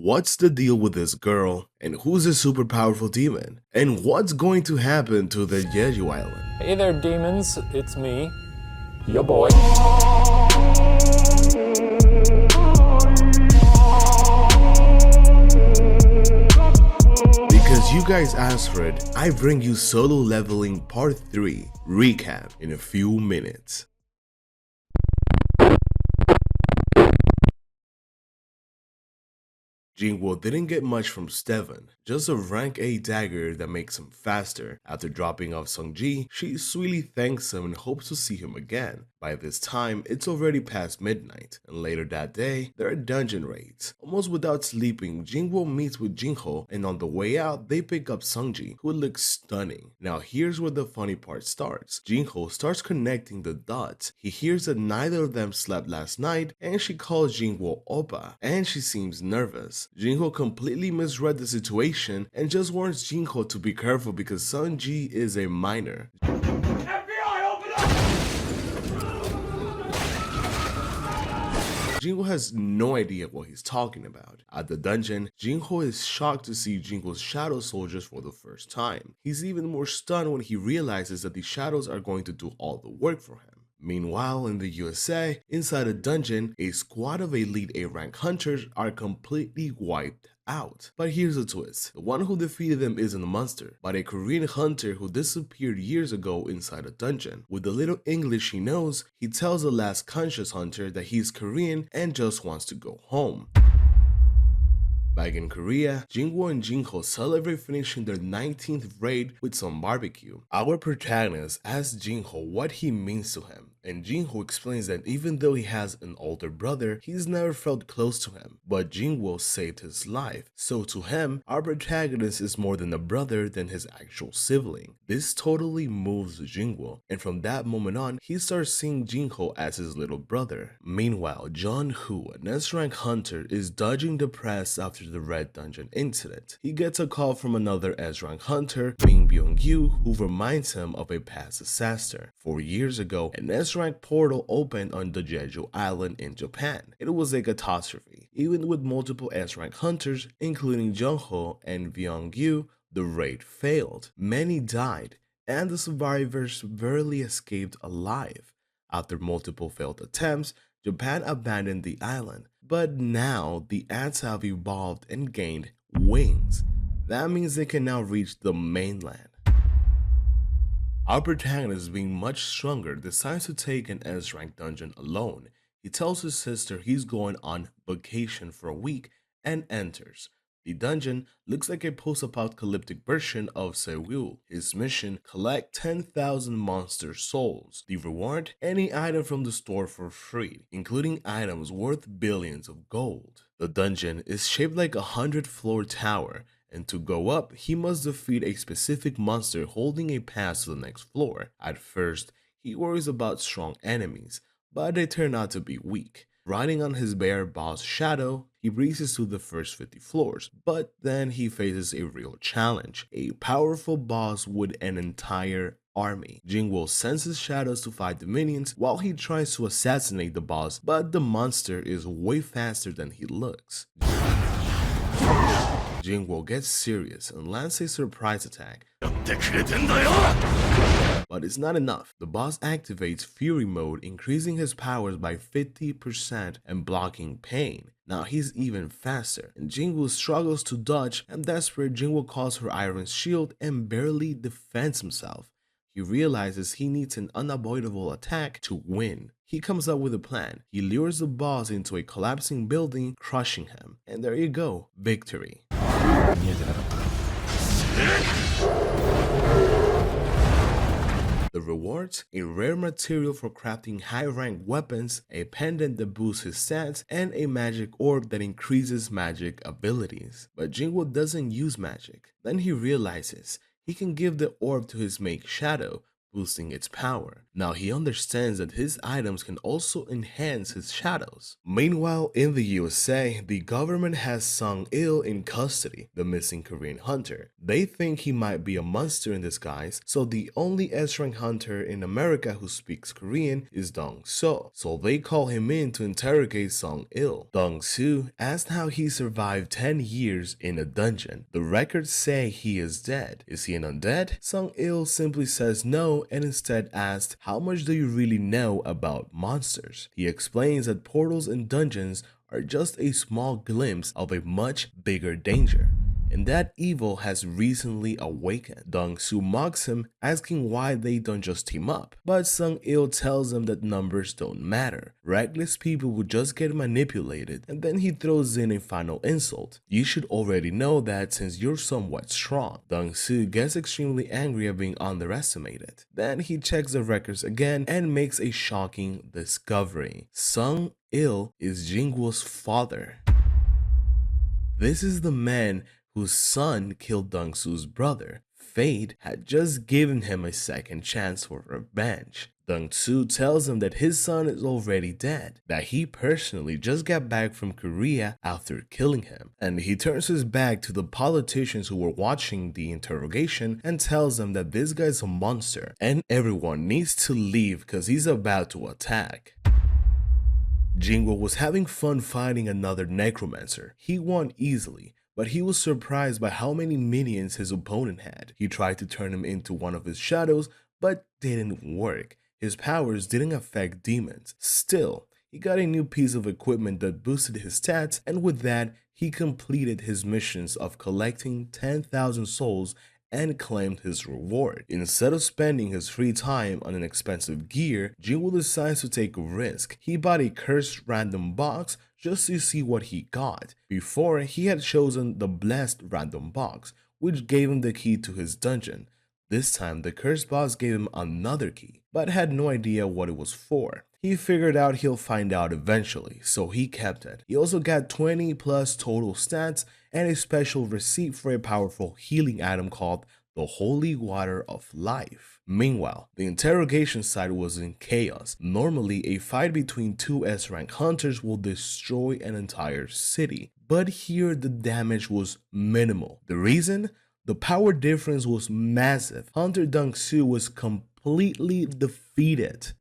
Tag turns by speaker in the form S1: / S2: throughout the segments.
S1: What's the deal with this girl? And who's a super powerful demon? And what's going to happen to the Jeju Island?
S2: Hey there, demons. It's me, your boy.
S1: Because you guys asked for it, I bring you Solo Leveling Part 3 recap in a few minutes. Jingwo didn't get much from Steven, just a rank A dagger that makes him faster. After dropping off Sungji, she sweetly thanks him and hopes to see him again. By this time, it's already past midnight, and later that day, there are dungeon raids. Almost without sleeping, Jingwo meets with Jinho, and on the way out, they pick up Sungji, who looks stunning. Now here's where the funny part starts. Jinho starts connecting the dots. He hears that neither of them slept last night, and she calls Jingwo Oppa, and she seems nervous. Jinho completely misread the situation and just warns Jinho to be careful because Sungji is a minor. Jinho has no idea what he's talking about. At the dungeon, Jinho is shocked to see Jinho's shadow soldiers for the first time. He's even more stunned when he realizes that the shadows are going to do all the work for him. Meanwhile, in the USA, inside a dungeon, a squad of elite A-rank hunters are completely wiped out. But here's a twist. The one who defeated them isn't a monster, but a Korean hunter who disappeared years ago inside a dungeon. With the little English he knows, he tells the last conscious hunter that he's Korean and just wants to go home. Back in Korea, Jingwo and Jinho celebrate finishing their 19th raid with some barbecue. Our protagonist asks Jinho what he means to him, and Jinho explains that even though he has an older brother, he's never felt close to him, but Jingwo saved his life. So to him, our protagonist is more than a brother than his actual sibling. This totally moves Jingwo, and from that moment on, he starts seeing Jinho as his little brother. Meanwhile, John Hu, an S-rank hunter, is dodging the press after the Red Dungeon incident. He gets a call from another S-rank hunter, Min Byung-yu, who reminds him of a past disaster. 4 years ago, an S-rank portal opened on the Jeju Island in Japan. It was a catastrophe. Even with multiple S-rank hunters, including Jung-ho and Byung-yu, the raid failed. Many died, and the survivors barely escaped alive. After multiple failed attempts, Japan abandoned the island, but now the ants have evolved and gained wings. That means they can now reach the mainland. Our protagonist, being much stronger, decides to take an S-rank dungeon alone. He tells his sister he's going on vacation for a week and enters. The dungeon looks like a post-apocalyptic version of Seoul. His mission: collect 10,000 monster souls. The reward: any item from the store for free, including items worth billions of gold. The dungeon is shaped like a 100-floor tower, and to go up, he must defeat a specific monster holding a pass to the next floor. At first, he worries about strong enemies, but they turn out to be weak. Riding on his bear boss Shadow, he races to the first 50 floors, but then he faces a real challenge: a powerful boss with an entire army. Jingwo sends his shadows to fight the minions while he tries to assassinate the boss, but the monster is way faster than he looks. Jingwo gets serious and lands a surprise attack. But it's not enough. The boss activates Fury mode, increasing his powers by 50% and blocking pain. Now he's even faster, and Jingwo struggles to dodge, and desperate, Jingwo calls for Iron Shield and barely defends himself. He realizes he needs an unavoidable attack to win. He comes up with a plan. He lures the boss into a collapsing building, crushing him. And there you go, victory. The rewards: a rare material for crafting high-rank weapons, a pendant that boosts his stats, and a magic orb that increases magic abilities. But Jingwo doesn't use magic. Then he realizes he can give the orb to his mate Shadow, boosting its power. Now he understands that his items can also enhance his shadows. Meanwhile, in the USA, the government has Sung Il in custody, the missing Korean hunter. They think he might be a monster in disguise, so the only S-rank hunter in America who speaks Korean is Dong-soo, so they call him in to interrogate Sung Il. Dong-soo asked how he survived 10 years in a dungeon. The records say he is dead. Is he an undead? Sung Il simply says no and instead asked, how much do you really know about monsters? He explains that portals and dungeons are just a small glimpse of a much bigger danger, and that evil has recently awakened. Dong-soo mocks him, asking why they don't just team up. But Sung Il tells him that numbers don't matter. Reckless people will just get manipulated, and then he throws in a final insult. You should already know that since you're somewhat strong. Dong-soo gets extremely angry at being underestimated. Then he checks the records again and makes a shocking discovery. Sung Il is Jingwo's father. This is the man whose son killed Dong-soo's brother. Fate had just given him a second chance for revenge. Dong-soo tells him that his son is already dead, that he personally just got back from Korea after killing him, and he turns his back to the politicians who were watching the interrogation and tells them that this guy's a monster and everyone needs to leave because he's about to attack. Jingwo was having fun fighting another necromancer. He won easily, but he was surprised by how many minions his opponent had. He tried to turn him into one of his shadows, but didn't work. His powers didn't affect demons. Still, he got a new piece of equipment that boosted his stats, and with that, he completed his missions of collecting 10,000 souls and claimed his reward. Instead of spending his free time on an expensive gear, Jingwo decides to take a risk. He bought a cursed random box just to see what he got. Before, he had chosen the blessed random box, which gave him the key to his dungeon. This time, the cursed box gave him another key, but had no idea what it was for. He figured out he'll find out eventually, so he kept it. He also got 20 plus total stats and a special receipt for a powerful healing item called the Holy Water of Life. Meanwhile, the interrogation site was in chaos. Normally, a fight between two S-rank hunters will destroy an entire city, but here the damage was minimal. The reason? The power difference was massive. Hunter Dong-soo was completely defeated.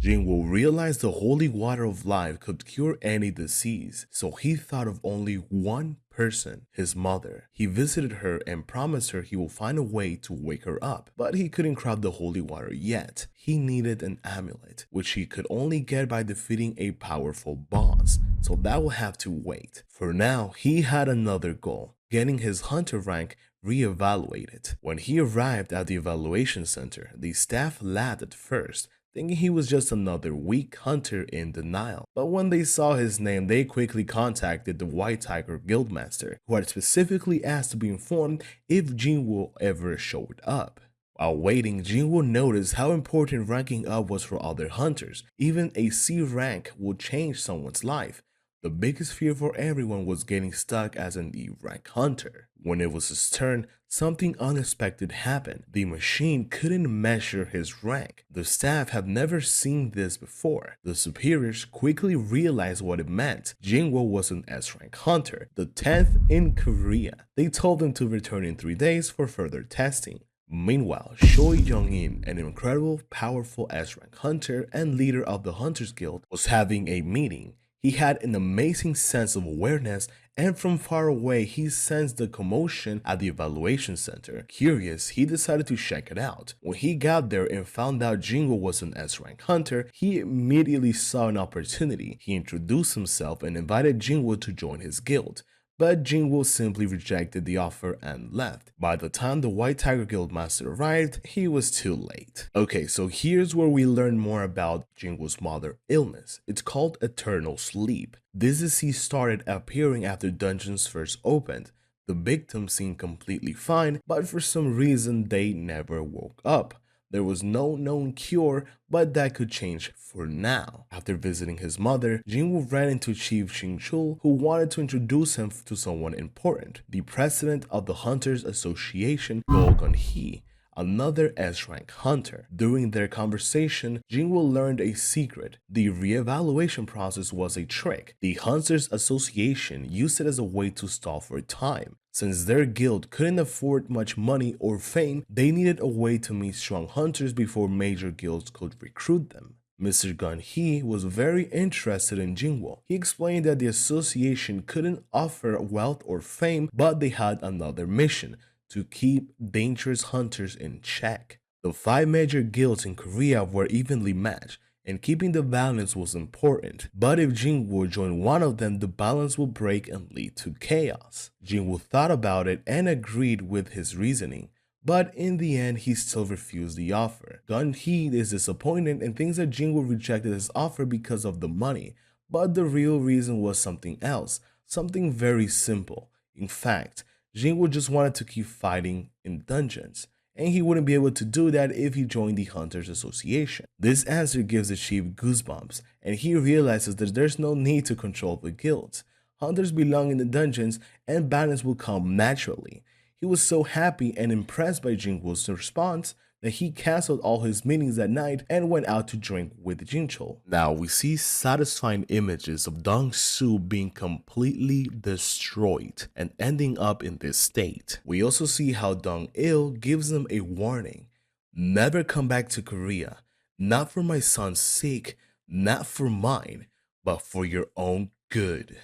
S1: Jingwo realized the holy water of life could cure any disease, so he thought of only one person, his mother. He visited her and promised her he will find a way to wake her up, but he couldn't craft the holy water yet. He needed an amulet, which he could only get by defeating a powerful boss, so that will have to wait. For now, he had another goal, getting his hunter rank re-evaluated. When he arrived at the evaluation center, the staff laughed at first, thinking he was just another weak hunter in denial. But when they saw his name, they quickly contacted the White Tiger Guildmaster, who had specifically asked to be informed if Jingwo ever showed up. While waiting, Jingwo noticed how important ranking up was for other hunters. Even a C rank would change someone's life. The biggest fear for everyone was getting stuck as an E rank hunter. When it was his turn, something unexpected happened. The machine couldn't measure his rank. The staff had never seen this before. The superiors quickly realized what it meant. Jingwo was an S rank hunter, the 10th in Korea. They told him to return in 3 days for further testing. Meanwhile, Choi Young-in, an incredible, powerful S rank hunter and leader of the Hunters Guild, was having a meeting. He had an amazing sense of awareness, and from far away he sensed the commotion at the evaluation center. Curious, he decided to check it out. When he got there and found out Jingwo was an S-rank hunter, he immediately saw an opportunity. He introduced himself and invited Jingwo to join his guild. But Jingwo simply rejected the offer and left. By the time the White Tiger Guildmaster arrived, he was too late. Okay, so here's where we learn more about Jingwo's mother illness. It's called eternal sleep. This disease started appearing after dungeons first opened. The victims seemed completely fine, but for some reason they never woke up. There was no known cure, but that could change for now. After visiting his mother, Jingwo ran into Chief Xingchul, who wanted to introduce him to someone important, the president of the Hunters Association, Go Gun-hee. another S-rank hunter. During their conversation, Jinwoo learned a secret. The re-evaluation process was a trick. The Hunters Association used it as a way to stall for time. Since their guild couldn't afford much money or fame, they needed a way to meet strong hunters before major guilds could recruit them. Mr. Gun-hee was very interested in Jinwoo. He explained that the association couldn't offer wealth or fame, but they had another mission: to keep dangerous hunters in check. The 5 major guilds in Korea were evenly matched, and keeping the balance was important. But if Jinwoo joined one of them, the balance would break and lead to chaos. Jinwoo thought about it and agreed with his reasoning, but in the end, he still refused the offer. Gun-hee is disappointed and thinks that Jinwoo rejected his offer because of the money, but the real reason was something else, something very simple. In fact, Jinwoo just wanted to keep fighting in dungeons, and he wouldn't be able to do that if he joined the Hunters Association. This answer gives the chief goosebumps, and he realizes that there's no need to control the guilds. Hunters belong in the dungeons, and balance will come naturally. He was so happy and impressed by Jinwoo's response that he canceled all his meetings that night and went out to drink with Jinchul. Now we see satisfying images of Dong-soo being completely destroyed and ending up in this state. We also see how Dong-il gives him a warning: never come back to Korea, not for my son's sake, not for mine, but for your own good.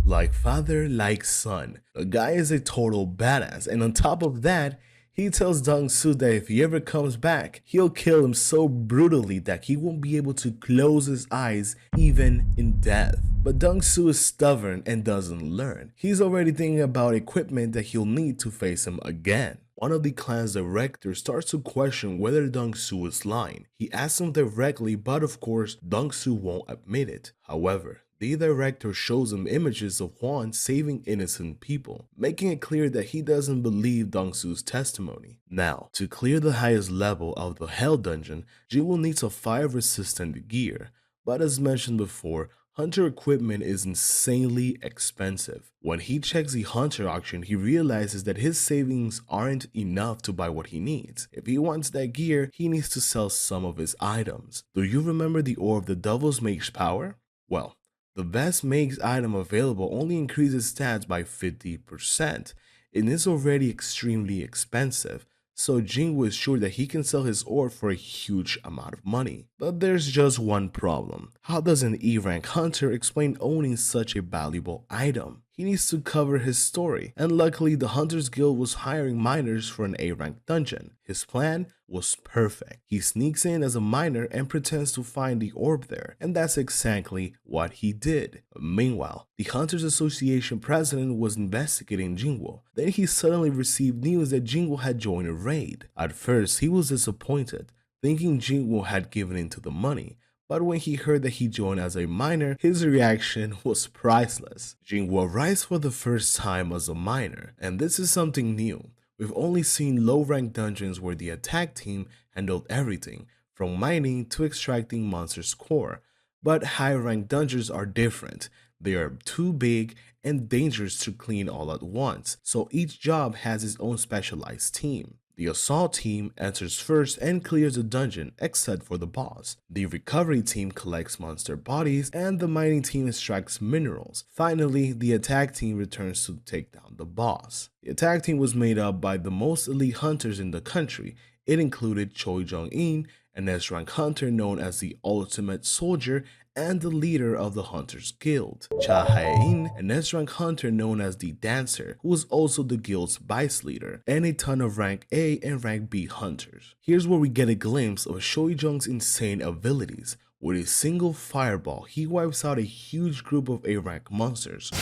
S1: Like father, like son. The guy is a total badass, and on top of that, he tells Dong-soo that if he ever comes back, he'll kill him so brutally that he won't be able to close his eyes even in death. But Dong-soo is stubborn and doesn't learn. He's already thinking about equipment that he'll need to face him again. One of the clan's directors starts to question whether Dong-soo is lying. He asks him directly, but of course, Dong-soo won't admit it. However, the director shows him images of Hwan saving innocent people, making it clear that he doesn't believe Dong-soo's testimony. Now, to clear the highest level of the Hell Dungeon, Jinwoo needs a fire-resistant gear, but as mentioned before, hunter equipment is insanely expensive. When he checks the hunter auction, he realizes that his savings aren't enough to buy what he needs. If he wants that gear, he needs to sell some of his items. Do you remember the Ore of the Devil's Mage's power? Well, the best Mage's item available only increases stats by 50%. It is already extremely expensive, so Jinwoo is sure that he can sell his ore for a huge amount of money. But there's just one problem. How does an E-rank hunter explain owning such a valuable item? He needs to cover his story, and luckily the Hunters Guild was hiring miners for an A-rank dungeon. His plan was perfect. He sneaks in as a miner and pretends to find the orb there, and that's exactly what he did. Meanwhile, the Hunters Association president was investigating Jinwoo. Then he suddenly received news that Jinwoo had joined a raid. At first, he was disappointed, thinking Jinwoo had given in to the money. But when he heard that he joined as a miner, his reaction was priceless. Jinwoo arrives for the first time as a miner, and this is something new. We've only seen low-ranked dungeons where the attack team handled everything, from mining to extracting monsters' core. But high-ranked dungeons are different. They are too big and dangerous to clean all at once, so each job has its own specialized team. The assault team enters first and clears the dungeon except for the boss. The recovery team collects monster bodies, and the mining team extracts minerals. Finally, the attack team returns to take down the boss. The attack team was made up by the most elite hunters in the country. It included Choi Jong-in, an S-rank hunter known as the Ultimate Soldier and the leader of the Hunters Guild, Cha Hae-in, an S-rank hunter known as the Dancer, who was also the guild's vice leader, and a ton of rank A and rank B hunters. Here's where we get a glimpse of Choi Jong's insane abilities. With a single fireball, he wipes out a huge group of A-rank monsters.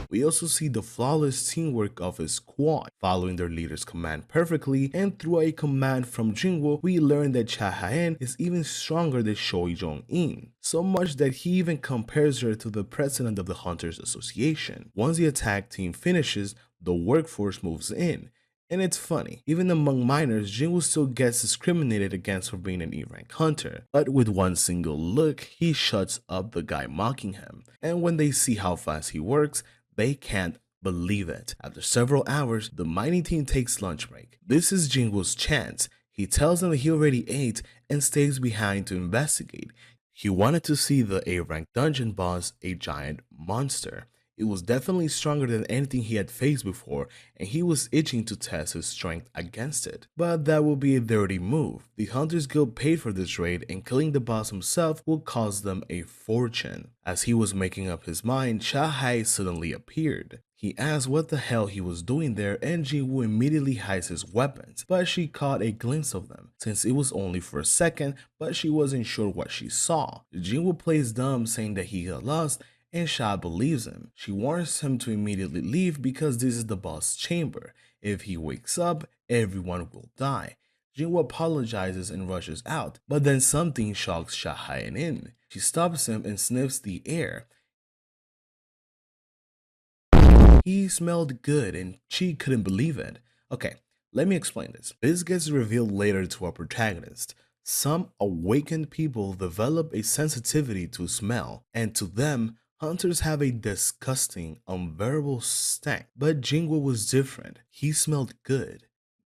S1: We also see the flawless teamwork of his squad, following their leader's command perfectly, and through a command from Jinwoo, we learn that Cha Hae-in is even stronger than Choi Jong-in, so much that he even compares her to the president of the Hunters Association. Once the attack team finishes, the workforce moves in. And it's funny, even among miners, Jinwoo still gets discriminated against for being an E-rank hunter, but with one single look, he shuts up the guy mocking him, and when they see how fast he works, they can't believe it. After several hours, the mining team takes lunch break. This is Jingwo's chance. He tells them that he already ate and stays behind to investigate. He wanted to see the A-rank dungeon boss, a giant monster. It was definitely stronger than anything he had faced before, and he was itching to test his strength against it. But that would be a dirty move. The Hunters Guild paid for this raid, and killing the boss himself will cost them a fortune. As he was making up his mind, Shahai suddenly appeared. He asked what the hell he was doing there, and Jingwu immediately hides his weapons, but she caught a glimpse of them, since it was only for a second, but she wasn't sure what she saw. Jingwu plays dumb, saying that he got lost, and Sha believes him. She warns him to immediately leave because this is the boss chamber. If he wakes up, everyone will die. Jingwu apologizes and rushes out, but then something shocks Shahai in. She stops him and sniffs the air. He smelled good and she couldn't believe it. Okay, let me explain this. This gets revealed later to our protagonist. Some awakened people develop a sensitivity to smell, and to them, hunters have a disgusting, unbearable stank. But Jingwu was different. He smelled good.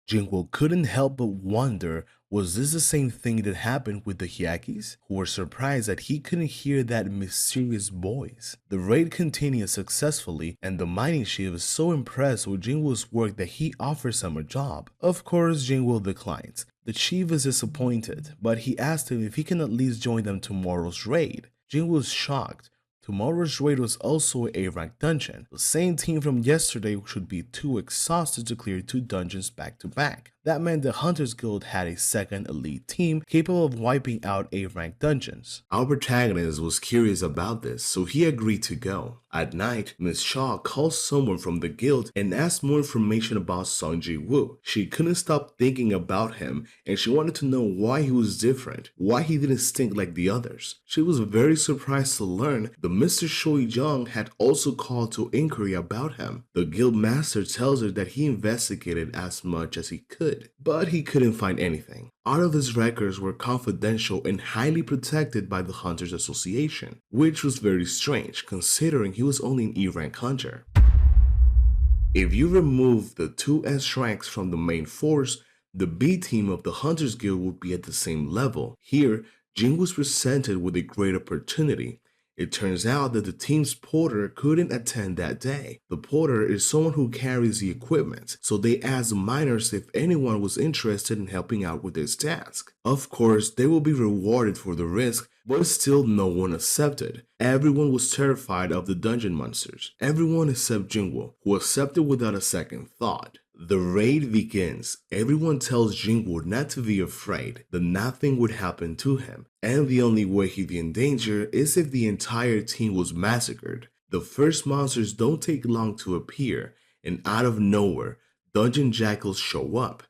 S1: Jingwu couldn't help but wonder, was this the same thing that happened with the Hyakis, who were surprised that he couldn't hear that mysterious voice? The raid continued successfully, and the mining chief is so impressed with Jingwu's work that he offers him a job. Of course, Jingwu declines. The chief is disappointed, but he asked him if he can at least join them tomorrow's raid. Jingwu is shocked. Tomorrow's raid was also an A-rank dungeon. The same team from yesterday should be too exhausted to clear 2 dungeons back to back. That meant the Hunters Guild had a second elite team capable of wiping out A-rank dungeons. Our protagonist was curious about this, so he agreed to go. At night, Miss Shaw calls someone from the guild and asks more information about Sung Ji-woo. She couldn't stop thinking about him, and she wanted to know why he was different, why he didn't stink like the others. She was very surprised to learn that Mr. Shui Jung had also called to inquiry about him. The guild master tells her that he investigated as much as he could, but he couldn't find anything. All of his records were confidential and highly protected by the Hunters Association, which was very strange considering he was only an E-rank hunter. If you remove the 2 S ranks from the main force, the B team of the Hunters Guild would be at the same level. Here, Jing was presented with a great opportunity. It turns out that the team's porter couldn't attend that day. The porter is someone who carries the equipment, so they asked the miners if anyone was interested in helping out with this task. Of course, they will be rewarded for the risk, but still no one accepted. Everyone was terrified of the dungeon monsters. Everyone except Jingwo, who accepted without a second thought. The raid begins. Everyone tells Jingwo not to be afraid, that nothing would happen to him, and the only way he'd be in danger is if the entire team was massacred. The first monsters don't take long to appear, and out of nowhere, dungeon jackals show up.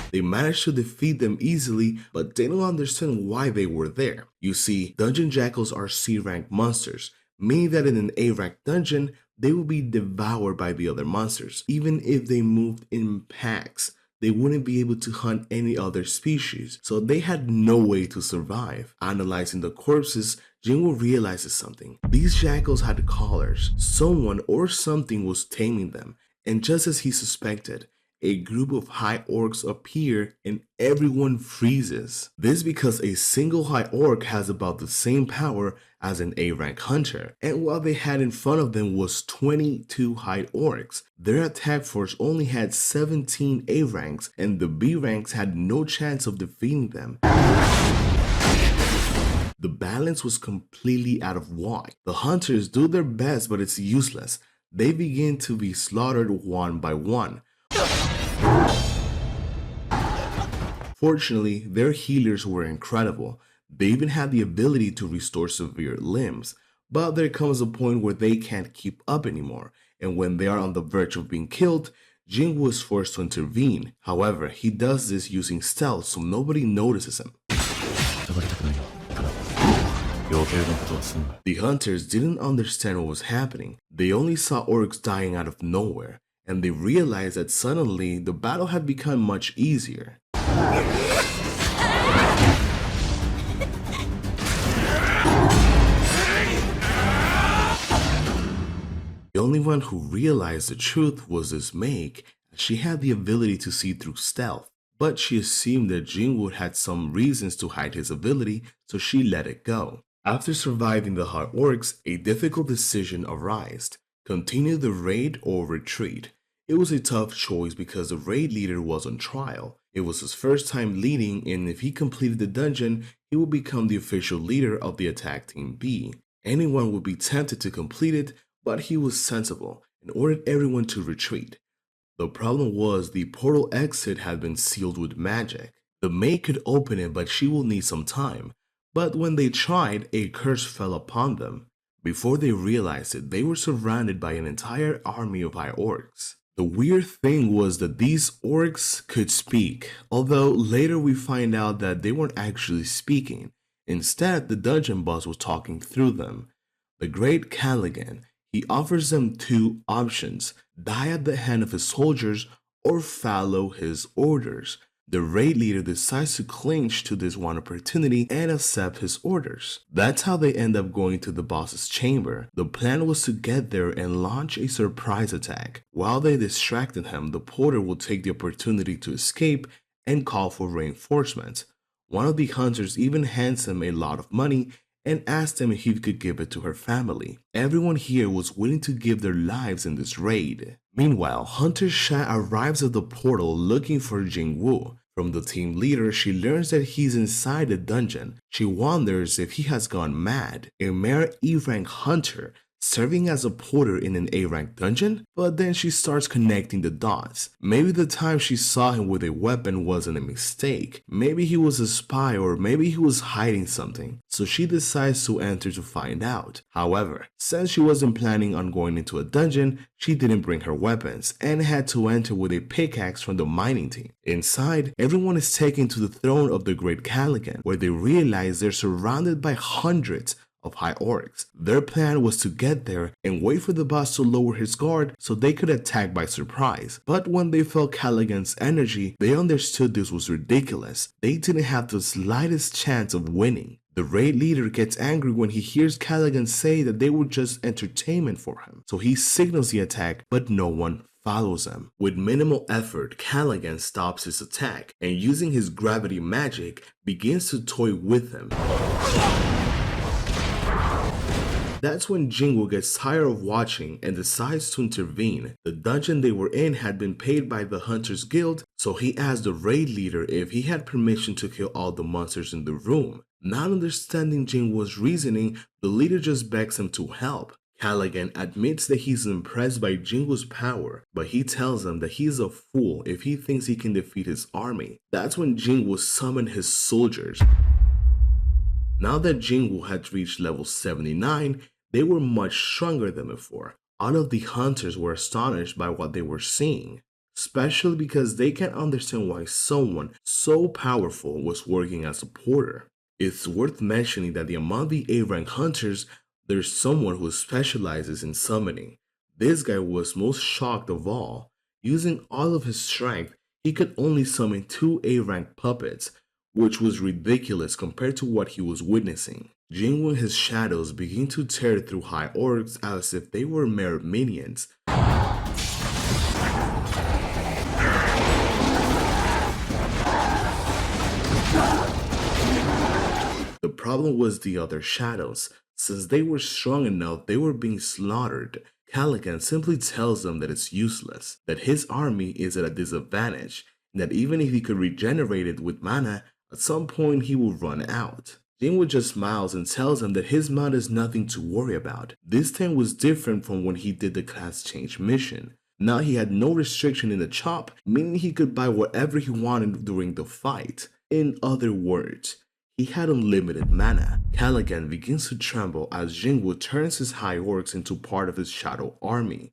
S1: They managed to defeat them easily, but they don't understand why they were there. You see, dungeon jackals are C-rank monsters, meaning that in an A-rank dungeon, they will be devoured by the other monsters. Even if they moved in packs, they wouldn't be able to hunt any other species, so they had no way to survive. Analyzing the corpses, Jingwo realizes something. These jackals had collars. Someone or something was taming them, and just as he suspected, a group of high orcs appear and everyone freezes. This because a single high orc has about the same power as an A-rank hunter, and what they had in front of them was 22 high orcs. Their attack force only had 17 A-ranks, and the B-ranks had no chance of defeating them. The balance was completely out of whack. The hunters do their best, but it's useless. They begin to be slaughtered one by one. Fortunately, their healers were incredible. They even had the ability to restore severe limbs, but there comes a point where they can't keep up anymore, and when they are on the verge of being killed, Jing was forced to intervene. However, he does this using stealth so nobody notices him. The hunters didn't understand what was happening. They only saw orcs dying out of nowhere, and they realized that suddenly the battle had become much easier. The only one who realized the truth was this Meg, as she had the ability to see through stealth. But she assumed that Jingwoo had some reasons to hide his ability, so she let it go. After surviving the hard orcs, a difficult decision arose: continue the raid or retreat. It was a tough choice because the raid leader was on trial. It was his first time leading, and if he completed the dungeon, he would become the official leader of the attack team B. Anyone would be tempted to complete it, but he was sensible and ordered everyone to retreat. The problem was the portal exit had been sealed with magic. The maid could open it, but she will need some time. But when they tried, a curse fell upon them. Before they realized it, they were surrounded by an entire army of high orcs. The weird thing was that these orcs could speak, although later we find out that they weren't actually speaking. Instead, the dungeon boss was talking through them. The Great Callaghan, he offers them two options: die at the hand of his soldiers or follow his orders. The raid leader decides to cling to this one opportunity and accept his orders. That's how they end up going to the boss's chamber. The plan was to get there and launch a surprise attack. While they distracted him, the porter will take the opportunity to escape and call for reinforcements. One of the hunters even hands him a lot of money and asked him if he could give it to her family. Everyone here was willing to give their lives in this raid. Meanwhile, Hunter Sha arrives at the portal looking for Jingwoo. From the team leader, she learns that he's inside the dungeon. She wonders if he has gone mad. A mere E-rank hunter serving as a porter in an A-rank dungeon? But then she starts connecting the dots. Maybe the time she saw him with a weapon wasn't a mistake. Maybe he was a spy, or maybe he was hiding something. So she decides to enter to find out. However, since she wasn't planning on going into a dungeon, she didn't bring her weapons and had to enter with a pickaxe from the mining team. Inside, everyone is taken to the throne of the Great Callaghan, where they realize they're surrounded by hundreds of high orcs. Their plan was to get there and wait for the boss to lower his guard so they could attack by surprise. But when they felt Callaghan's energy, they understood this was ridiculous. They didn't have the slightest chance of winning. The raid leader gets angry when he hears Callaghan say that they were just entertainment for him. So he signals the attack, but no one follows him. With minimal effort, Callaghan stops his attack and, using his gravity magic, begins to toy with him. That's when Jingwoo gets tired of watching and decides to intervene. The dungeon they were in had been paid by the Hunters Guild, so he asked the raid leader if he had permission to kill all the monsters in the room. Not understanding Jingwoo's reasoning, the leader just begs him to help. Callaghan admits that he's impressed by Jingwoo's power, but he tells him that he's a fool if he thinks he can defeat his army. That's when Jingwoo summoned his soldiers. Now that Jingwoo had reached level 79, they were much stronger than before. All of the hunters were astonished by what they were seeing, especially because they can't understand why someone so powerful was working as a porter. It's worth mentioning that among the A-rank hunters, there's someone who specializes in summoning. This guy was most shocked of all. Using all of his strength, he could only summon 2 A-rank puppets, which was ridiculous compared to what he was witnessing. Jingwoo and his shadows begin to tear through high orcs as if they were mere minions. The problem was the other shadows. Since they were strong enough, they were being slaughtered. Callaghan simply tells them that it's useless, that his army is at a disadvantage, and that even if he could regenerate it with mana, at some point he will run out. Jingwoo just smiles and tells him that his mana is nothing to worry about. This time was different from when he did the class change mission. Now he had no restriction in the chop, meaning he could buy whatever he wanted during the fight. In other words, he had unlimited mana. Callaghan begins to tremble as Jingwoo turns his high orcs into part of his shadow army.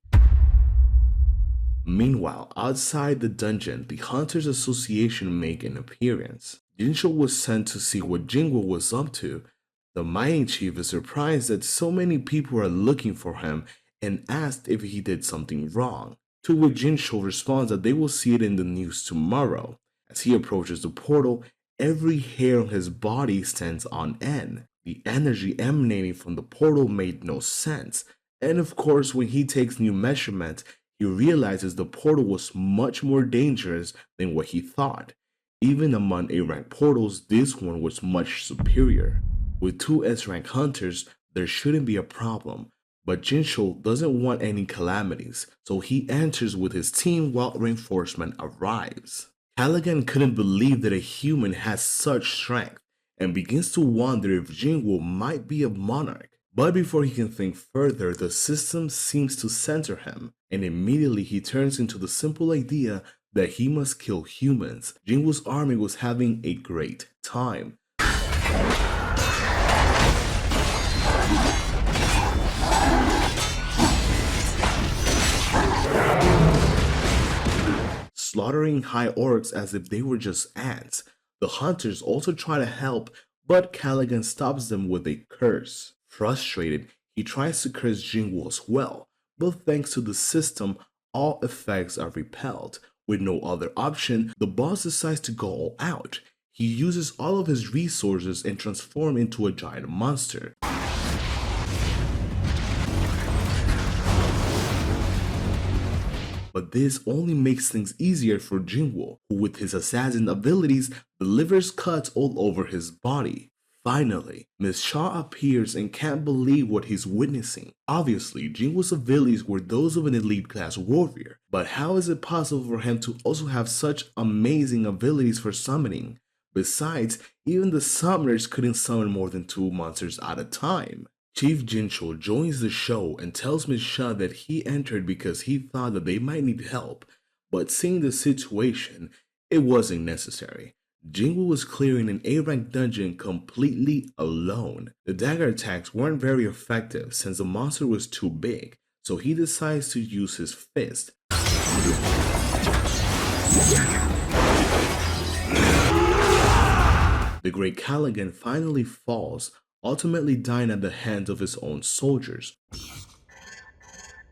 S1: Meanwhile, outside the dungeon, the Hunters Association make an appearance. Jinsho was sent to see what Jingwoo was up to. The mining chief is surprised that so many people are looking for him and asked if he did something wrong. To which Jinsho responds that they will see it in the news tomorrow. As he approaches the portal, every hair on his body stands on end. The energy emanating from the portal made no sense. And of course, when he takes new measurements, he realizes the portal was much more dangerous than what he thought. Even among A-rank portals, this one was much superior. With two S-rank hunters, there shouldn't be a problem, but Jincho doesn't want any calamities, so he enters with his team while reinforcement arrives. Callaghan couldn't believe that a human has such strength and begins to wonder if Jinwoo might be a monarch. But before he can think further, the system seems to center him, and immediately he turns into the simple idea that he must kill humans. Jinwoo's army was having a great time. Slaughtering high orcs as if they were just ants. The hunters also try to help, but Callaghan stops them with a curse. Frustrated, he tries to curse Jinwoo as well, but thanks to the system, all effects are repelled. With no other option, the boss decides to go all out. He uses all of his resources and transforms into a giant monster. But this only makes things easier for Jinwoo, who with his assassin abilities delivers cuts all over his body. Finally, Miss Shaw appears and can't believe what he's witnessing. Obviously, Jinwoo's abilities were those of an elite class warrior, but how is it possible for him to also have such amazing abilities for summoning? Besides, even the summoners couldn't summon more than 2 monsters at a time. Chief Jincho joins the show and tells Miss Shah that he entered because he thought that they might need help, but seeing the situation, it wasn't necessary. Jinwoo was clearing an A-rank dungeon completely alone. The dagger attacks weren't very effective since the monster was too big, so he decides to use his fist. The great Callaghan finally falls, ultimately dying at the hands of his own soldiers.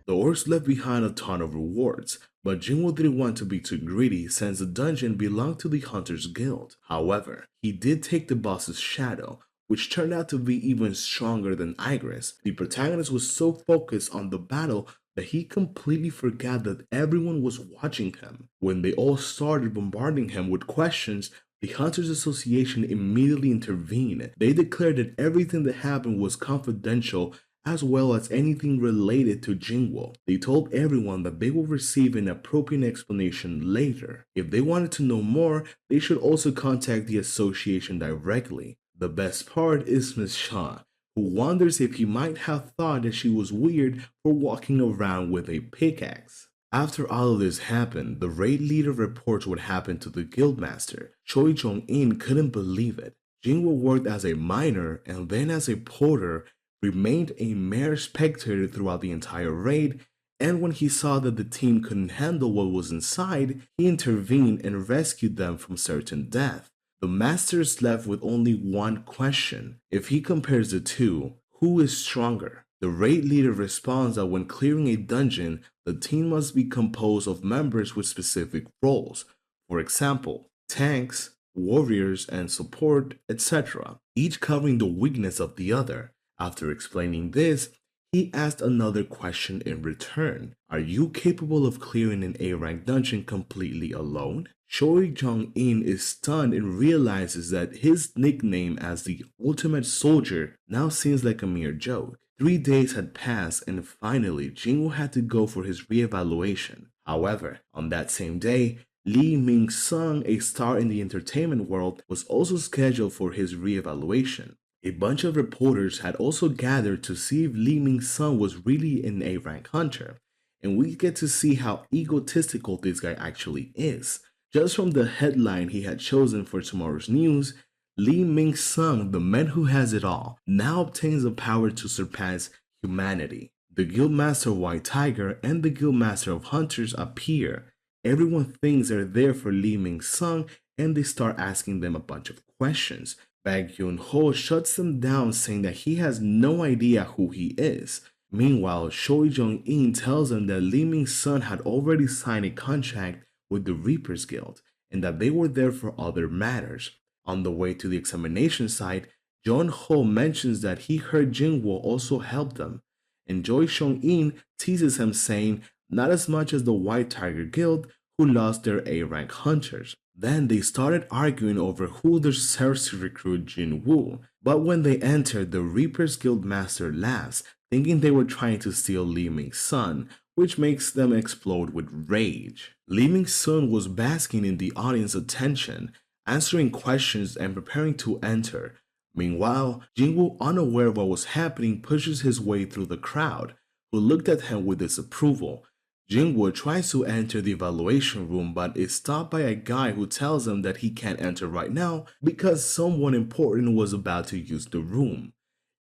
S1: The orcs left behind a ton of rewards, but Jinwoo didn't want to be too greedy since the dungeon belonged to the Hunters Guild. However, he did take the boss's shadow, which turned out to be even stronger than Igris. The protagonist was so focused on the battle that he completely forgot that everyone was watching him. When they all started bombarding him with questions, the Hunters Association immediately intervened. They declared that everything that happened was confidential as well as anything related to Jinwoo. They told everyone that they will receive an appropriate explanation later. If they wanted to know more, they should also contact the association directly. The best part is Miss Shaw, who wonders if he might have thought that she was weird for walking around with a pickaxe. After all of this happened, the raid leader reports what happened to the guildmaster. Choi Jong-in couldn't believe it. Jinwoo worked as a miner and then as a porter, remained a mere spectator throughout the entire raid, and when he saw that the team couldn't handle what was inside, he intervened and rescued them from certain death. The master is left with only one question. If he compares the two, who is stronger? The raid leader responds that when clearing a dungeon, the team must be composed of members with specific roles. For example, tanks, warriors, and support, etc., each covering the weakness of the other. After explaining this, he asked another question in return. Are you capable of clearing an A-rank dungeon completely alone? Choi Jong-in is stunned and realizes that his nickname as the ultimate soldier now seems like a mere joke. 3 days had passed and finally Jinwoo had to go for his reevaluation. However, on that same day, Lee Ming-sung, a star in the entertainment world, was also scheduled for his reevaluation. A bunch of reporters had also gathered to see if Lee Ming-sung was really an A-rank hunter, and we get to see how egotistical this guy actually is. Just from the headline he had chosen for tomorrow's news, Lee Ming-sung, the man who has it all, now obtains the power to surpass humanity. The Guildmaster White Tiger and the Guildmaster of Hunters appear. Everyone thinks they're there for Lee Ming-sung and they start asking them a bunch of questions. Bak Yoon-ho shuts them down saying that he has no idea who he is. Meanwhile, Choi Jong-in tells them that Lee Ming-sung had already signed a contract with the Reapers Guild and that they were there for other matters. On the way to the examination site, Jeon-ho mentions that he heard Jinwoo also helped them, and Joy Chong-in teases him saying, not as much as the White Tiger Guild who lost their A-rank hunters. Then they started arguing over who deserves to recruit Jin Woo, but when they entered, the Reaper's Guild Master laughs, thinking they were trying to steal Li Ming's son, which makes them explode with rage. Li Ming's son was basking in the audience attention, answering questions and preparing to enter. Meanwhile, Jingwoo, unaware of what was happening, pushes his way through the crowd, who looked at him with disapproval. Jingwoo tries to enter the evaluation room but is stopped by a guy who tells him that he can't enter right now because someone important was about to use the room.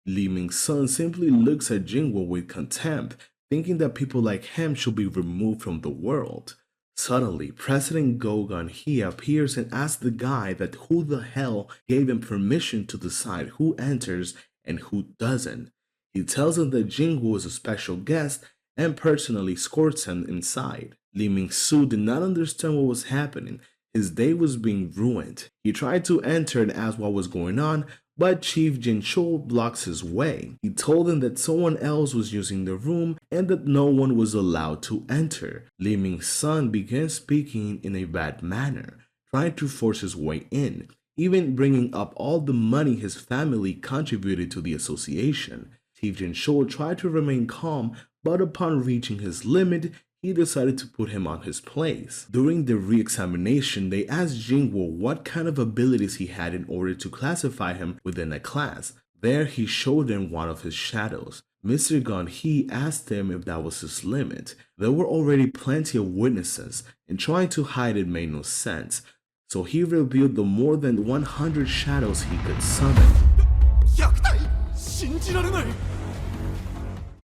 S1: Li Ming's son simply looks at Jingwoo with contempt, thinking that people like him should be removed from the world. Suddenly, President Go Gun-hee appears and asks the guy that who the hell gave him permission to decide who enters and who doesn't. He tells him that Jingwoo is a special guest and personally escorts him inside. Li Ming-soo did not understand what was happening. His day was being ruined. He tried to enter and ask what was going on, but Chief Jin Chul blocks his way. He told him that someone else was using the room and that no one was allowed to enter. Li Ming's son began speaking in a bad manner, trying to force his way in, even bringing up all the money his family contributed to the association. Chief Jin Chul tried to remain calm, but upon reaching his limit, he decided to put him on his place. During the re-examination, they asked Jingwoo what kind of abilities he had in order to classify him within a class. There, he showed them one of his shadows. Mr. Gun-hee asked him if that was his limit. There were already plenty of witnesses, and trying to hide it made no sense, so he revealed the more than 100 shadows he could summon.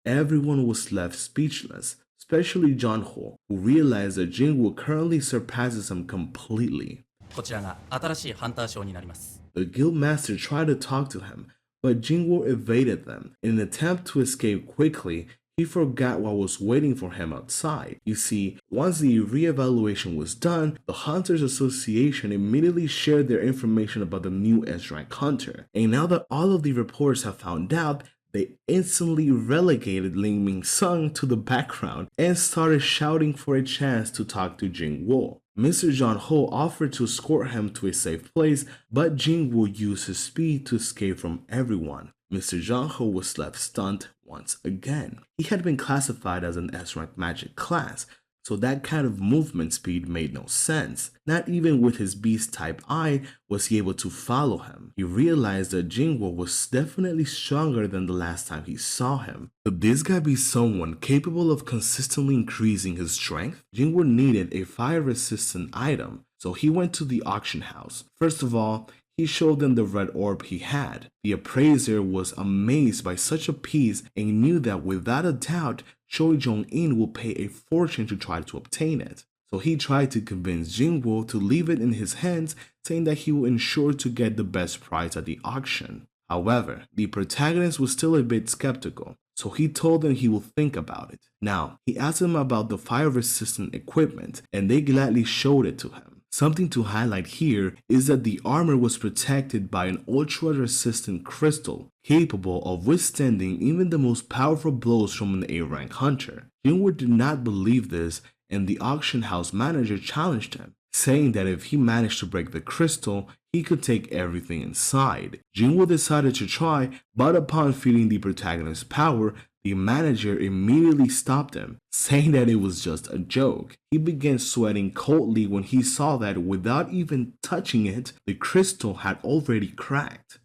S1: Everyone was left speechless, especially John Ho, who realized that Jingwoo currently surpasses him completely.
S3: こちらが新しいハンター賞になります。
S1: The guildmaster tried to talk to him, but Jingwoo evaded them. In an attempt to escape quickly, he forgot what was waiting for him outside. You see, once the re-evaluation was done, the Hunters Association immediately shared their information about the new S-rank hunter. And now that all of the reporters have found out, they instantly relegated Li Ming's son to the background and started shouting for a chance to talk to Jingwoo. Mr. John Ho offered to escort him to a safe place, but Jingwoo used his speed to escape from everyone. Mr. John Ho was left stunned once again. He had been classified as an S-rank magic class, so that kind of movement speed made no sense. Not even with his beast-type eye was he able to follow him. He realized that Jingwoo was definitely stronger than the last time he saw him. Could this guy be someone capable of consistently increasing his strength? Jingwoo needed a fire-resistant item, so he went to the auction house. First of all, he showed them the red orb he had. The appraiser was amazed by such a piece and knew that without a doubt, Choi Jong-in will pay a fortune to try to obtain it. So he tried to convince Jingwoo to leave it in his hands, saying that he will ensure to get the best price at the auction. However, the protagonist was still a bit skeptical, so he told them he will think about it. Now, he asked them about the fire-resistant equipment, and they gladly showed it to him. Something to highlight here is that the armor was protected by an ultra-resistant crystal, capable of withstanding even the most powerful blows from an A-rank hunter. Jingwoo did not believe this, and the auction house manager challenged him, saying that if he managed to break the crystal, he could take everything inside. Jingwoo decided to try, but upon feeling the protagonist's power, the manager immediately stopped him, saying that it was just a joke. He began sweating coldly when he saw that without even touching it, the crystal had already cracked.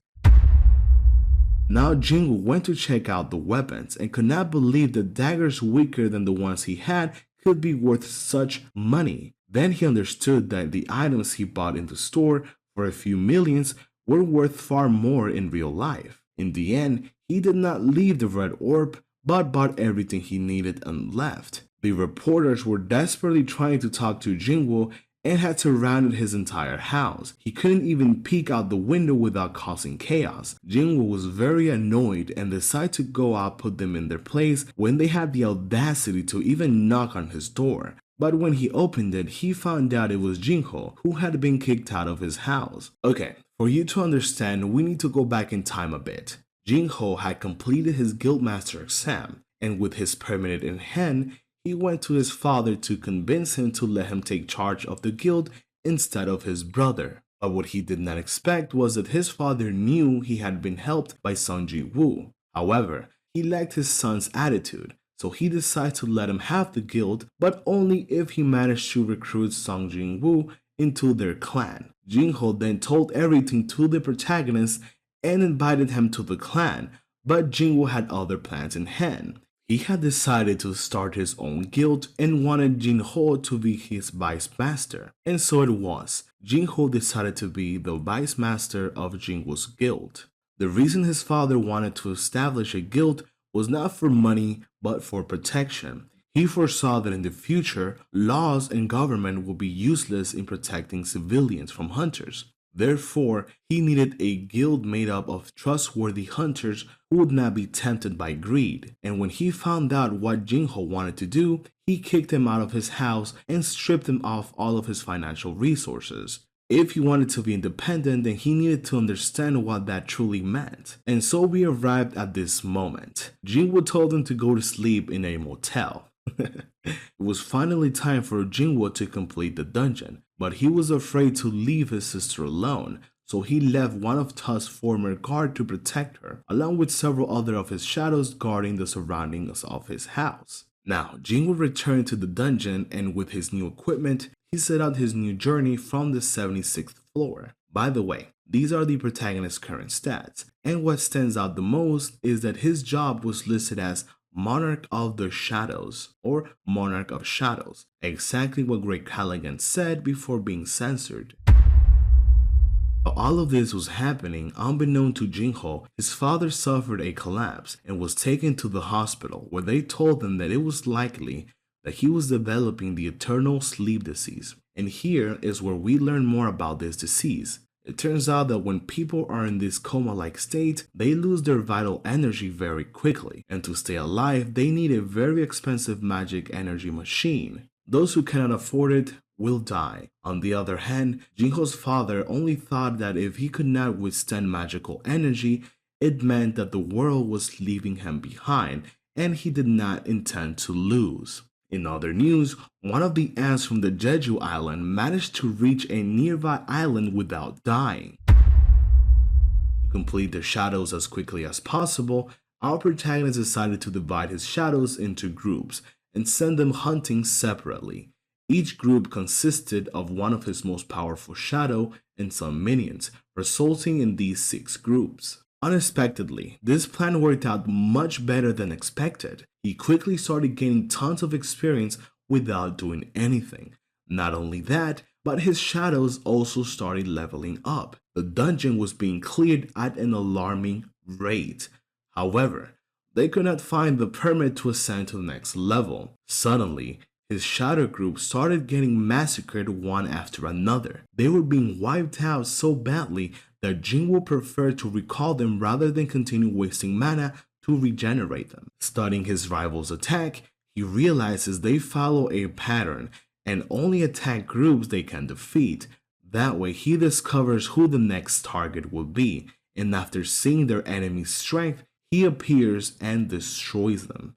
S1: Now Jingwoo went to check out the weapons and could not believe that daggers weaker than the ones he had could be worth such money. Then he understood that the items he bought in the store for a few millions were worth far more in real life. In the end, he did not leave the red orb, but bought everything he needed and left. The reporters were desperately trying to talk to Jingwoo and had surrounded his entire house. He couldn't even peek out the window without causing chaos. Jingwoo was very annoyed and decided to go out put them in their place when they had the audacity to even knock on his door. But when he opened it, he found out it was Jingho, who had been kicked out of his house. Okay, for you to understand, we need to go back in time a bit. Jingho had completed his guildmaster exam, and with his permit in hand, he went to his father to convince him to let him take charge of the guild instead of his brother. But what he did not expect was that his father knew he had been helped by Sung Ji-woo. However, he liked his son's attitude, so he decided to let him have the guild, but only if he managed to recruit Sung Jin-woo into their clan. Jin-ho then told everything to the protagonist and invited him to the clan, but Jin-woo had other plans in hand. He had decided to start his own guild and wanted Jin-ho to be his vice master. And so it was. Jin-ho decided to be the vice master of Jin-woo's guild. The reason his father wanted to establish a guild was not for money, but for protection. He foresaw that in the future, laws and government would be useless in protecting civilians from hunters. Therefore, he needed a guild made up of trustworthy hunters who would not be tempted by greed. And when he found out what Jin-ho wanted to do, he kicked him out of his house and stripped him of all of his financial resources. If he wanted to be independent, then he needed to understand what that truly meant. And so we arrived at this moment. Jin-woo told him to go to sleep in a motel. It was finally time for Jin-woo to complete the dungeon, but he was afraid to leave his sister alone, so he left one of Tu's former guards to protect her, along with several other of his shadows guarding the surroundings of his house. Now, Jin-woo returned to the dungeon, and with his new equipment, he set out his new journey from the 76th floor. By the way, these are the protagonist's current stats, and what stands out the most is that his job was listed as Monarch of the Shadows, or Monarch of Shadows, exactly what Greg Callaghan said before being censored. While all of this was happening, unbeknown to Jin-ho, his father suffered a collapse and was taken to the hospital, where they told him that it was likely that he was developing the eternal sleep disease. And here is where we learn more about this disease. It turns out that when people are in this coma-like state, they lose their vital energy very quickly, and to stay alive, they need a very expensive magic energy machine. Those who cannot afford it will die. On the other hand, Jin-ho's father only thought that if he could not withstand magical energy, it meant that the world was leaving him behind, and he did not intend to lose. In other news, one of the ants from the Jeju island managed to reach a nearby island without dying. To complete the shadows as quickly as possible, our protagonist decided to divide his shadows into groups and send them hunting separately. Each group consisted of one of his most powerful shadow and some minions, resulting in these 6 groups. Unexpectedly, this plan worked out much better than expected. He quickly started gaining tons of experience without doing anything. Not only that, but his shadows also started leveling up. The dungeon was being cleared at an alarming rate. However, they could not find the permit to ascend to the next level. Suddenly, his shadow group started getting massacred one after another. They were being wiped out so badly that Jin-woo preferred to recall them rather than continue wasting mana to regenerate them. Studying his rival's attack, he realizes they follow a pattern and only attack groups they can defeat. That way, he discovers who the next target will be, and after seeing their enemy's strength, he appears and destroys them.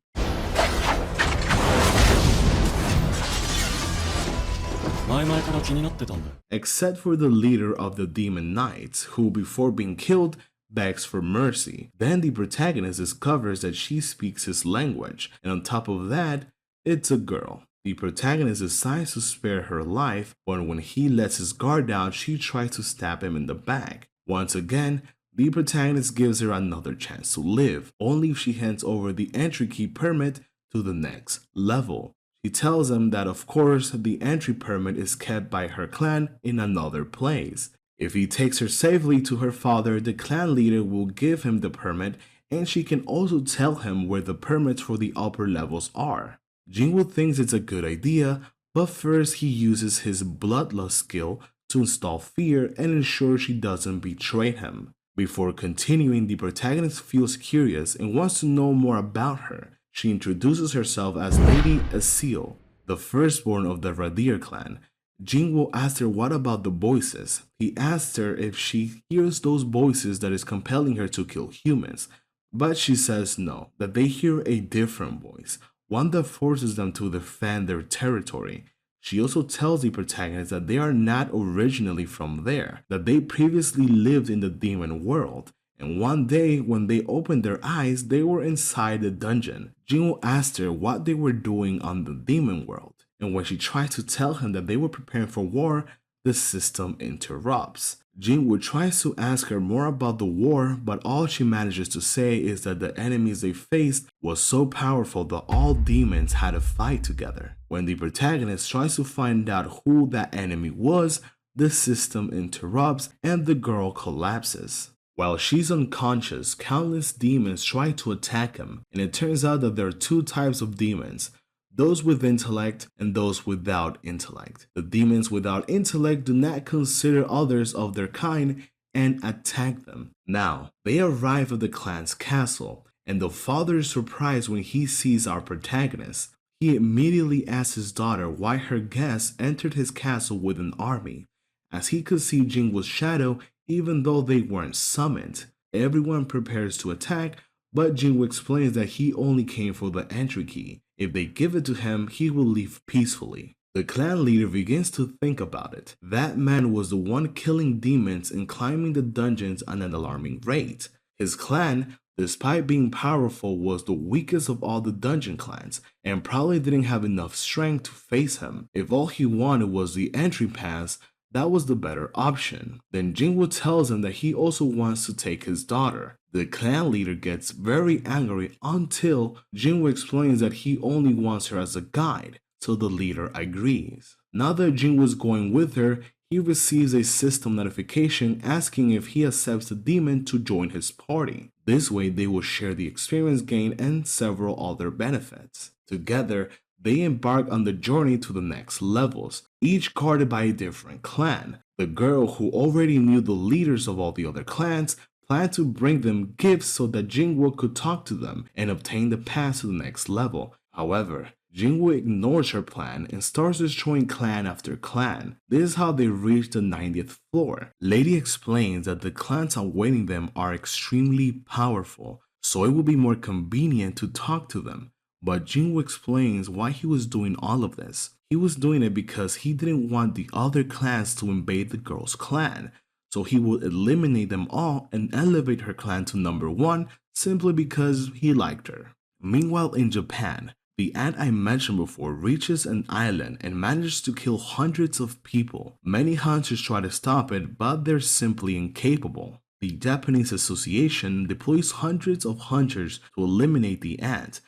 S1: Except for the leader of the Demon Knights, who before being killed begs for mercy. Then the protagonist discovers that she speaks his language, and on top of that, it's a girl. The protagonist decides to spare her life, but when he lets his guard down, she tries to stab him in the back. Once again, the protagonist gives her another chance to live, only if she hands over the entry key permit to the next level. She tells him that of course the entry permit is kept by her clan in another place. If he takes her safely to her father, the clan leader will give him the permit, and she can also tell him where the permits for the upper levels are. Jin-woo thinks it's a good idea, but first he uses his bloodlust skill to install fear and ensure she doesn't betray him. Before continuing, the protagonist feels curious and wants to know more about her. She introduces herself as Lady Asil, the firstborn of the Radir clan. Jin-woo asked her what about the voices. He asked her if she hears those voices that is compelling her to kill humans, But she says no, that they hear a different voice, one that forces them to defend their territory. She also tells the protagonist that they are not originally from there, that they previously lived in the demon world, and one day when they opened their eyes, they were inside the dungeon. Jinwoo asked her what they were doing on the demon world, and when she tries to tell him that they were preparing for war, the system interrupts. Jinwoo tries to ask her more about the war, but all she manages to say is that the enemies they faced was so powerful that all demons had to fight together. When the protagonist tries to find out who that enemy was, the system interrupts and the girl collapses. While she's unconscious, countless demons try to attack him, and it turns out that there are two types of demons: those with intellect and those without intellect. The demons without intellect do not consider others of their kind and attack them. Now, they arrive at the clan's castle, and the father is surprised when he sees our protagonist. He immediately asks his daughter why her guests entered his castle with an army, as he could see Jingwoo's shadow even though they weren't summoned. Everyone prepares to attack, but Jinwoo explains that he only came for the entry key. If they give it to him, he will leave peacefully. The clan leader begins to think about it. That man was the one killing demons and climbing the dungeons at an alarming rate. His clan, despite being powerful, was the weakest of all the dungeon clans and probably didn't have enough strength to face him. If all he wanted was the entry pass, that was the better option. Then Jinwoo tells him that he also wants to take his daughter. The clan leader gets very angry until Jinwoo explains that he only wants her as a guide, so the leader agrees. Now that Jinwoo is going with her, he receives a system notification asking if he accepts the demon to join his party. This way they will share the experience gain and several other benefits. Together, they embark on the journey to the next levels, each guarded by a different clan. The girl, who already knew the leaders of all the other clans, planned to bring them gifts so that Jinwoo could talk to them and obtain the pass to the next level. However, Jinwoo ignores her plan and starts destroying clan after clan. This is how they reach the 90th floor. Lady explains that the clans awaiting them are extremely powerful, so it will be more convenient to talk to them. But Jinwoo explains why he was doing all of this. He was doing it because he didn't want the other clans to invade the girl's clan, so he would eliminate them all and elevate her clan to number 1 simply because he liked her. Meanwhile, in Japan, the ant I mentioned before reaches an island and manages to kill hundreds of people. Many hunters try to stop it, but they're simply incapable. The Japanese Association deploys hundreds of hunters to eliminate the ant,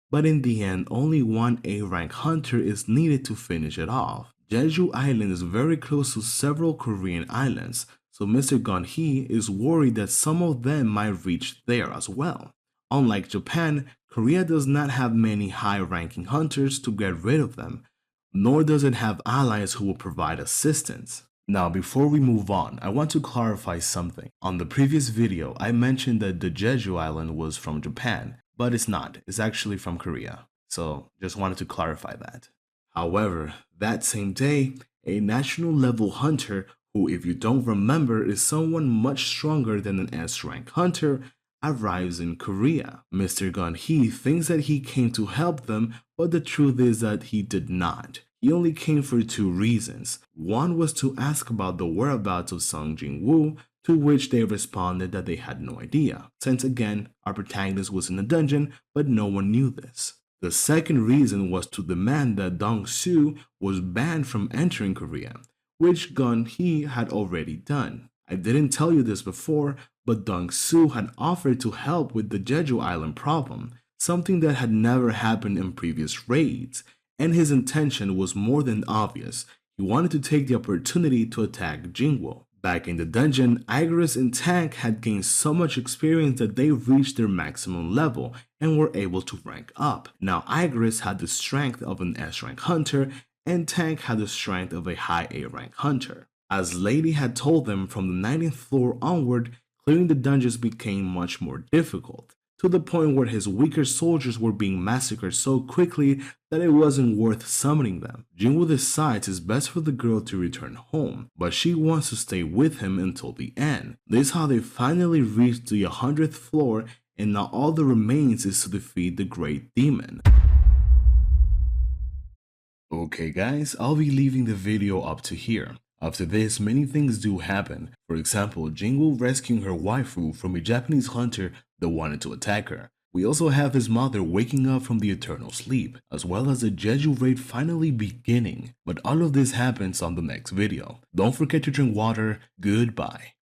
S1: but in the end, only one A-rank hunter is needed to finish it off. Jeju Island is very close to several Korean islands, so Mr. Gun-hee is worried that some of them might reach there as well. Unlike Japan, Korea does not have many high-ranking hunters to get rid of them, nor does it have allies who will provide assistance. Now, before we move on, I want to clarify something. On the previous video, I mentioned that the Jeju Island was from Japan, but it's not. It's actually from Korea. So, just wanted to clarify that. However, that same day, a national level hunter, who if you don't remember is someone much stronger than an S-rank hunter, arrives in Korea. Mr. Gun-hee thinks that he came to help them, but the truth is that he did not. He only came for 2 reasons. One was to ask about the whereabouts of Sung Jin-woo, to which they responded that they had no idea, since again, our protagonist was in a dungeon, but no one knew this. The second reason was to demand that Dong-soo was banned from entering Korea, which Gun-hee had already done. I didn't tell you this before, but Dong-soo had offered to help with the Jeju Island problem, something that had never happened in previous raids, and his intention was more than obvious. He wanted to take the opportunity to attack Jinwoo. Back in the dungeon, Icarus and Tank had gained so much experience that they reached their maximum level and were able to rank up. Now Icarus had the strength of an S-rank hunter, and Tank had the strength of a high A-rank hunter. As Lady had told them, from the 19th floor onward, clearing the dungeons became much more difficult, to the point where his weaker soldiers were being massacred so quickly that it wasn't worth summoning them. Jinwoo decides it's best for the girl to return home, but she wants to stay with him until the end. This is how they finally reach the 100th floor and now all that remains is to defeat the Great Demon. Okay guys, I'll be leaving the video up to here. After this, many things do happen. For example, Jingle rescuing her waifu from a Japanese hunter that wanted to attack her. We also have his mother waking up from the eternal sleep, as well as the Jeju raid finally beginning. But all of this happens on the next video. Don't forget to drink water. Goodbye.